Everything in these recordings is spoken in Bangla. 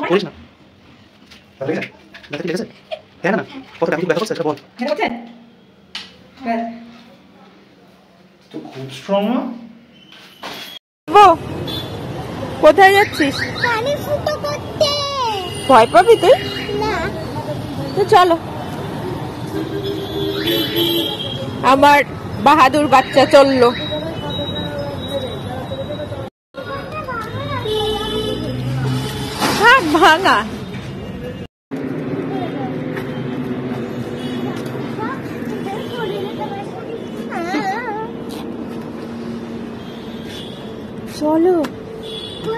করিস না লেগেছে কেন না কত টাকা ব্যথা করছে বল তো খুব স্ট্রং না কোথায় যাচ্ছিস? ভয় পাবি তুই? তো চলো, আমার বাহাদুর বাচ্চা চললো। ভাঙা চলো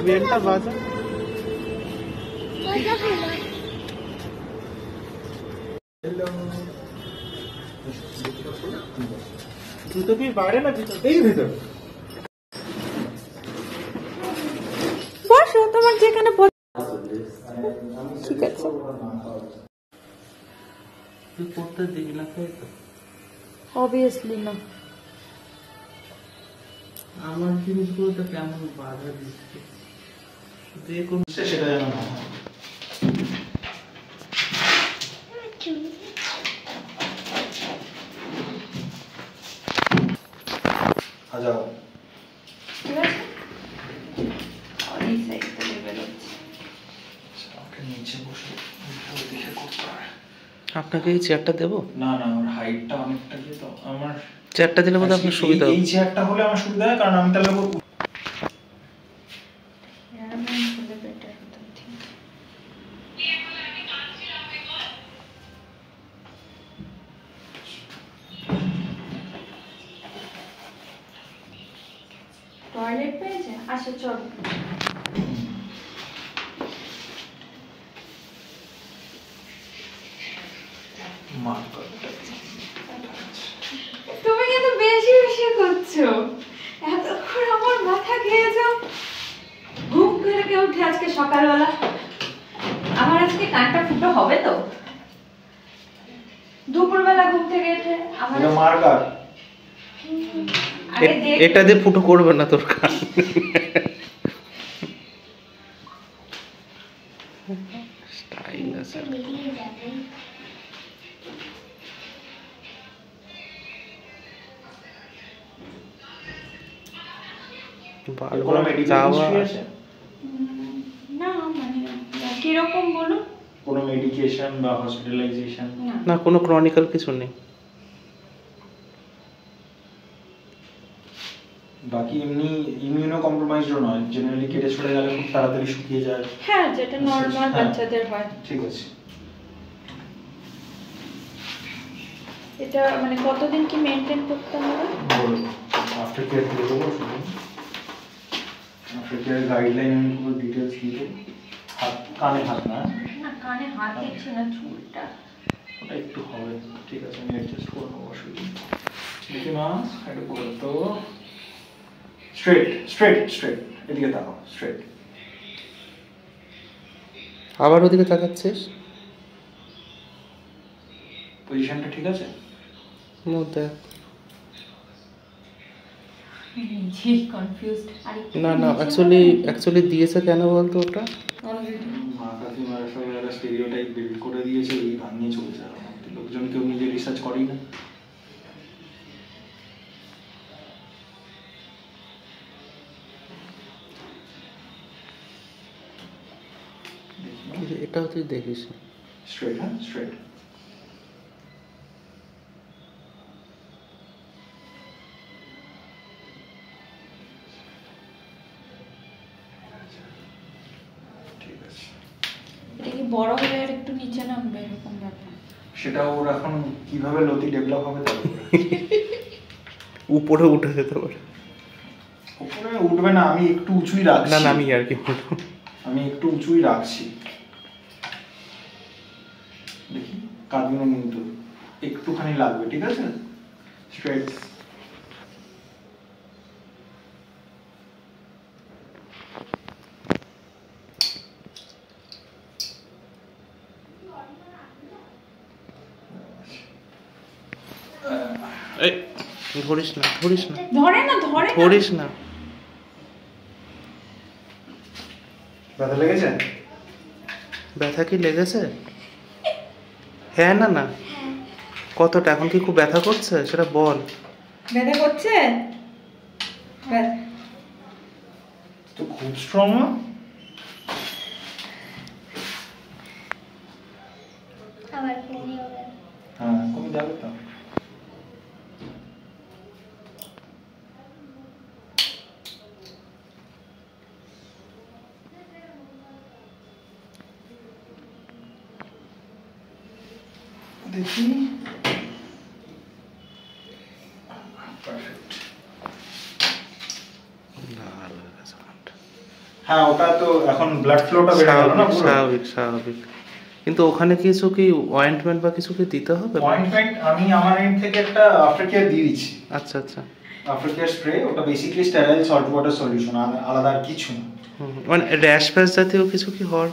বেলটা বাজা তুই তো কি বাইরে না ভিতরেই ভিতর বসো তোমার যেখানে ঠিক আছে তুই পড়তে দিবি না তো অবভিয়াসলি না আমার জিনিসগুলো তো কেমন বাধা দিচ্ছে যে কোন সেটা জানো না যাও ঠিক আছে আর এই সাইডটা লেভেল হচ্ছে ওকে নিচে বসে দেখে করতে হবে আপনাকে এই চেয়ারটা দেবো না না আমার হাইটটা অনেকটা কি তো আমার চেয়ারটা দিলে বোধহয় আপনার সুবিধা হবে এই চেয়ারটা হলে আমার সুবিধা হয় কারণ আমি তাহলে টয়লেট পেয়েছে আচ্ছা চল তুমি কিন্তু বেশি বেশি করছো এতক্ষণ আমার মাথা খেয়েছো ঘুম থেকে উঠে আজকে সকালবেলা আমার আজকে কানটা ফুটো হবে তো দুপুরবেলা ঘুম থেকে উঠে আমার মার্কার এটা দিয়ে ফুটো করবে না তোর কান স্টাইল আছে বারবার যাওয়া না মানে কিরকম বলুন কোনো মেডিকেশন বা হসপিটালাইজেশন না কোনো ক্রনিক্যাল কিছু নেই বাকি এমনি ইমিউনো কম্প্রোমাইজড নয় জেনারেলি কেটে ছড়ে গেলে খুব তাড়াতাড়ি শুকিয়ে যায় হ্যাঁ যেটা নরমাল বাচ্চাদের হয় ঠিক আছে এটা মানে কতদিন কি মেইনটেইন করতে হবে বলো আফটার কেয়ার দিয়ে দেবো শুধু আফটার কেয়ার গাইডলাইন আমি পুরো ডিটেইলস দিয়ে দেবো হাত কানে হাত না না কানে হাত দিচ্ছি না চুলটা ওটা একটু হবে ঠিক আছে আমি অ্যাডজাস্ট করে নেবো অসুবিধা ঠিক মা একটু করে তো স্ট্রেট স্ট্রেট স্ট্রেট এদিকে তাকাও স্ট্রেট আবার ওদিকে তাকাচ্ছিস পজিশনটা ঠিক আছে দেখ জি কনফিউজড না না অ্যাকচুয়ালি দিয়েছে কেন বলতো ওটা মা কাকিমারা সবাই একটা স্টেরিওটাইপ বিল্ড করে দিয়েছে এই ভাঙিয়ে চলছে আর লোকজন কেউ নিজে রিসার্চ করেই না এটাও তুই দেখিস স্ট্রেট হ্যাঁ স্ট্রেট ঠিক আছে এটা কি বড় হলে আর একটু নিচে নামবে এরকম ব্যাপার সেটা ওর এখন কিভাবে লতি ডেভেলপ হবে তার উপরে উঠে যেতে পারে উপরে উঠবে না আমি একটু উঁচুই রাখছি না আমি আর কি আমি একটু উঁচুই রাখছি দেখি কাঁদবে না কিন্তু একটুখানি লাগবে ঠিক আছে স্ট্রেট এই ধরিস না ধরে না ধরিস না ব্যথা লেগেছে? ব্যথা কি লেগেছে? হ্যাঁ না না কতটা? এখন কি খুব ব্যথা করছে সেটা বল। ব্যথা করছে? তো খুব স্ট্রং না? হ্যাঁ কমে যাবে তো। দেখি পারফেক্ট। হ্যাঁ ওটা তো এখন ব্লাড ফ্লোটা বেড়ে গেল না পুরো। স্বাভাবিক স্বাভাবিক। কিন্তু ওখানে কিছু কি অয়েন্টমেন্ট বা কিছু কি দিতে হবে? অয়েন্টমেন্ট আমি আমার এন্ড থেকে একটা আফটার কেয়ার দিয়ে দিচ্ছি। আচ্ছা আচ্ছা। আফটার কেয়ার স্প্রে, ওটা basically sterile salt water solution, আলাদা আর কিছু না। মানে র্যাশ ফ্যাশ জাতীয় কিছু কি হওয়ার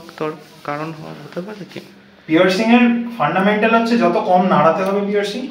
কারণ হতে পারে কি? পিয়ার্সিং এর ফান্ডামেন্টাল হচ্ছে যত কম নাড়াতে হবে পিয়ার্সিং,